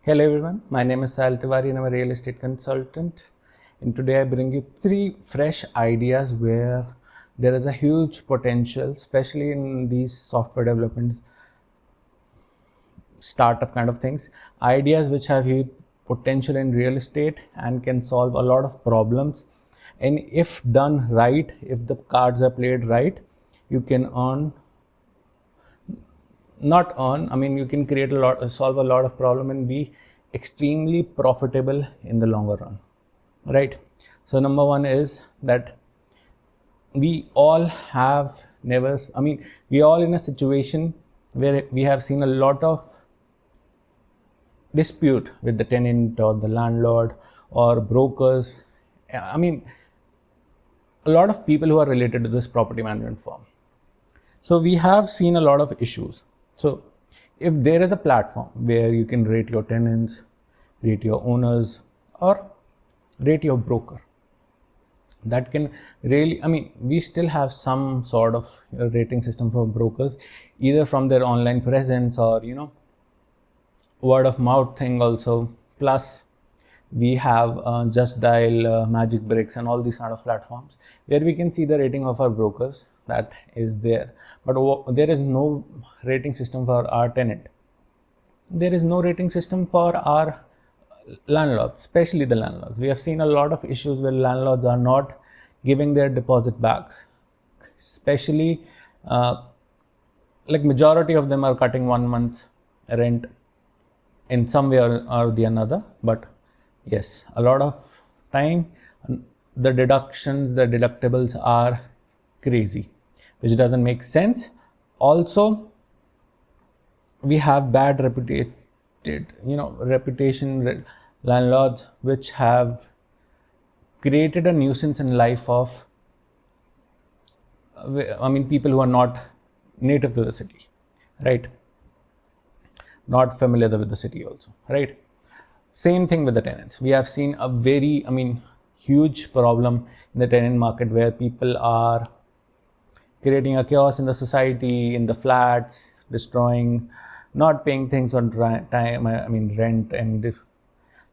Hello everyone, my name is Sahil and I'm a real estate consultant. And today I bring you 3 fresh ideas where there is a huge potential, especially in these software development startup kind of things. Ideas which have huge potential in real estate and can solve a lot of problems. And if done right, if the cards are played right, you can earn not earn, I mean, you can create a lot, solve a lot of problem and be extremely profitable in the longer run, right? So number one is that we all have never, I mean, we all in a situation where we have seen a lot of dispute with the tenant or the landlord or brokers. I mean, a lot of people who are related to this property management firm. So we have seen a lot of issues. So if there is a platform where you can rate your tenants, rate your owners, or rate your broker, that can really, I mean, we still have some sort of rating system for brokers, either from their online presence or, word of mouth thing also. Plus, we have Just Dial, Magic Bricks, and all these kind of platforms where we can see the rating of our brokers that is there. But there is no rating system for our tenant. There is no rating system for our landlords, especially the landlords. We have seen a lot of issues where landlords are not giving their deposit backs, especially like majority of them are cutting 1 month's rent in some way or the another. But yes, a lot of time the deductibles are crazy, which doesn't make sense. Also, we have bad reputation landlords which have created a nuisance in life of, I mean, people who are not native to the city, right? Not familiar with the city also, right? Same thing with the tenants. We have seen a very, I mean, huge problem in the tenant market where people are creating a chaos in the society, in the flats, destroying, not paying things on time, I mean, rent, and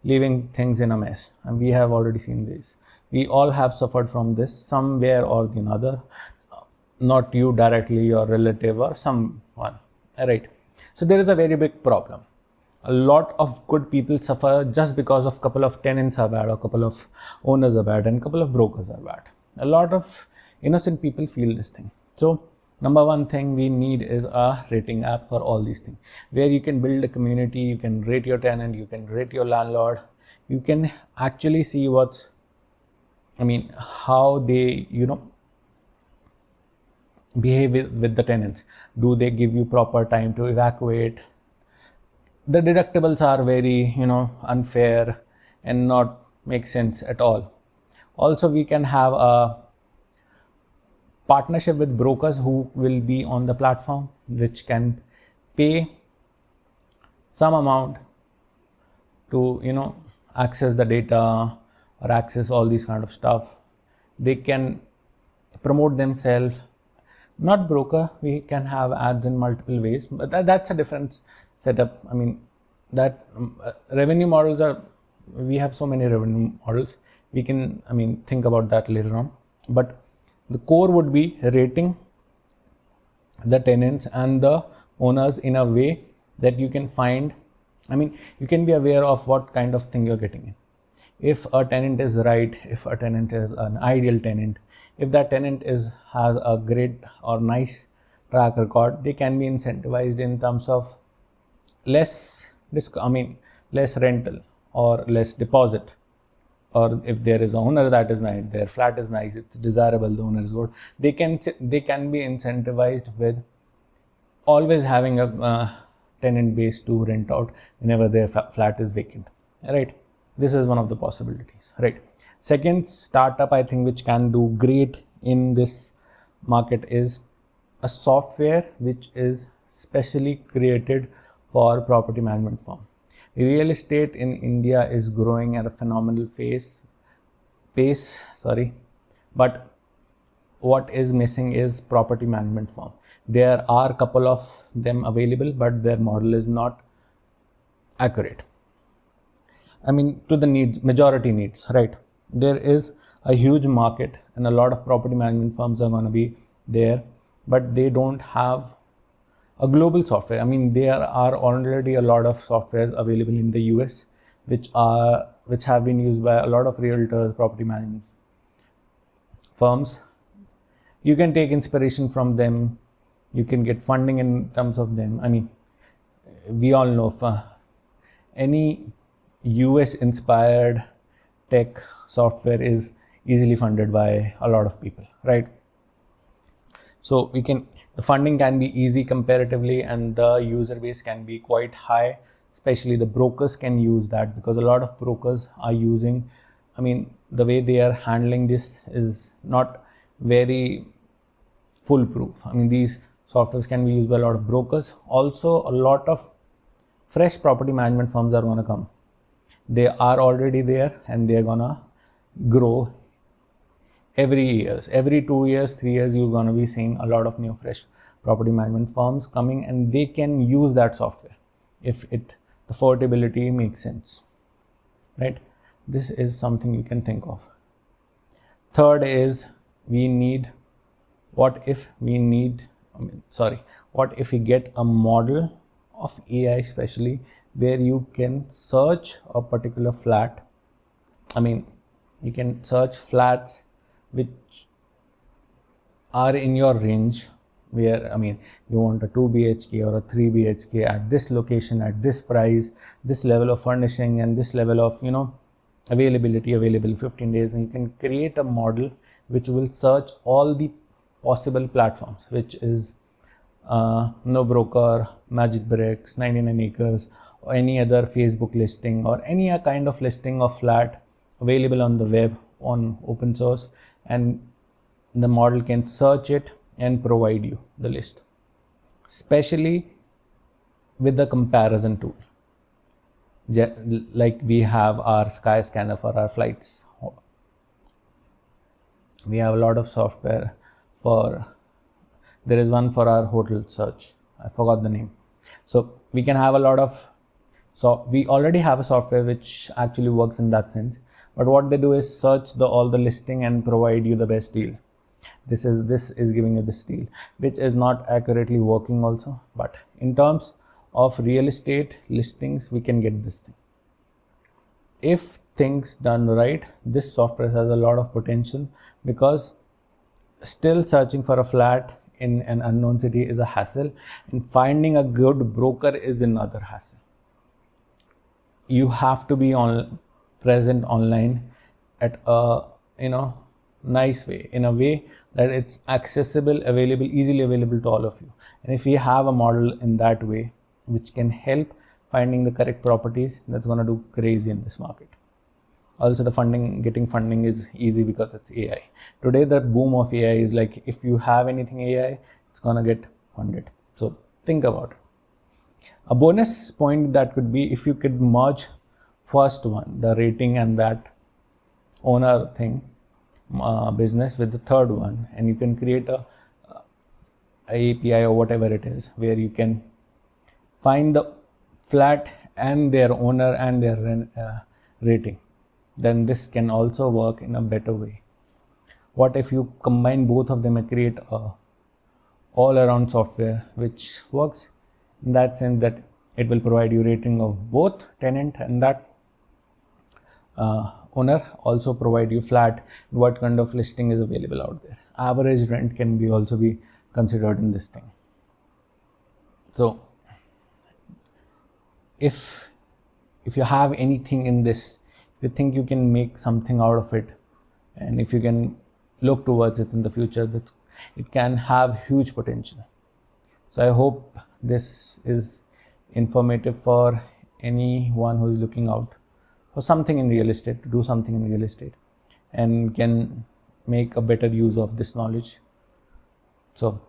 leaving things in a mess. And we have already seen this. We all have suffered from this somewhere or the other, not you directly, your relative or someone, right? So there is a very big problem. A lot of good people suffer just because of couple of tenants are bad, or couple of owners are bad, and couple of brokers are bad. A lot of innocent people feel this thing. So number one thing we need is a rating app for all these things, where you can build a community, you can rate your tenant, you can rate your landlord, you can actually see what's, I mean, how they, behave with the tenants. Do they give you proper time to evacuate? The deductibles are very, unfair and not make sense at all. Also, we can have a partnership with brokers who will be on the platform, which can pay some amount to, access the data or access all these kind of stuff. They can promote themselves. Not broker, we can have ads in multiple ways, but that's a different setup. I mean, that revenue models are, we have so many revenue models. We can, I mean, think about that later on. But the core would be rating the tenants and the owners in a way that you can find, I mean, you can be aware of what kind of thing you're getting in. If a tenant is right, if a tenant is an ideal tenant, if that tenant has a great or nice track record, they can be incentivized in terms of less rental or less deposit. Or if there is an owner that is nice, their flat is nice, it's desirable, the owner is good, they can be incentivized with always having a tenant base to rent out whenever their flat is vacant, right? This is one of the possibilities, right? Second startup, I think, which can do great in this market is a software which is specially created for property management firm. Real estate in India is growing at a phenomenal pace, but what is missing is property management firm. There are a couple of them available, but their model is not accurate. I mean, to the needs, majority needs, right? There is a huge market and a lot of property management firms are going to be there, but they don't have a global software. I mean, there are already a lot of softwares available in the US, which have been used by a lot of realtors, property management firms. You can take inspiration from them. You can get funding in terms of them. I mean, we all know any US inspired tech software is easily funded by a lot of people, right? So the funding can be easy comparatively, and the user base can be quite high. Especially the brokers can use that, because a lot of brokers are using, I mean, the way they are handling this is not very foolproof. I mean, these softwares can be used by a lot of brokers. Also, a lot of fresh property management firms are going to come. They are already there and they're going to grow every 2 years, 3 years. You're going to be seeing a lot of new fresh property management firms coming, and they can use that software if the affordability makes sense, right? This is something you can think of. Third is, what if we get a model of AI, especially where you can search a particular flat. I mean, you can search flats which are in your range, where, I mean, you want a 2 BHK or a 3 BHK at this location, at this price, this level of furnishing, and this level of, available 15 days, and you can create a model which will search all the possible platforms, which is No Broker, Magic Bricks, 99 Acres, or any other Facebook listing, or any kind of listing of flat available on the web on open source, and the model can search it and provide you the list, especially with the comparison tool. Like we have our Sky Scanner for our flights. We have a lot of software there is one for our hotel search. I forgot the name. So we can have a lot of, so we already have a software which actually works in that sense. But what they do is search all the listing and provide you the best deal. This is giving you this deal, which is not accurately working also. But in terms of real estate listings, we can get this thing. If things done right, this software has a lot of potential, because still searching for a flat in an unknown city is a hassle, and finding a good broker is another hassle. You have to be present online at a nice way, in a way that it's accessible, available, easily available to all of you. And if we have a model in that way which can help finding the correct properties, that's going to do crazy in this market. Also, getting funding is easy because it's AI. Today, the boom of AI is like, if you have anything AI, it's going to get funded. So think about it. A bonus point that could be, if you could merge first one, the rating and that owner thing, business, with the third one, and you can create a API or whatever it is, where you can find the flat and their owner and their rating. Then this can also work in a better way. What if you combine both of them and create a all-around software which works in that sense, that it will provide you rating of both tenant and that owner, also provide you flat, what kind of listing is available out there. Average rent can also be considered in this thing. So if you have anything in this, if you think you can make something out of it, and if you can look towards it in the future, it can have huge potential. So I hope this is informative for anyone who is looking out for something in real estate, to do something in real estate, and can make a better use of this knowledge. So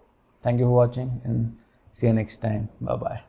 thank you for watching, and see you next time. Bye bye.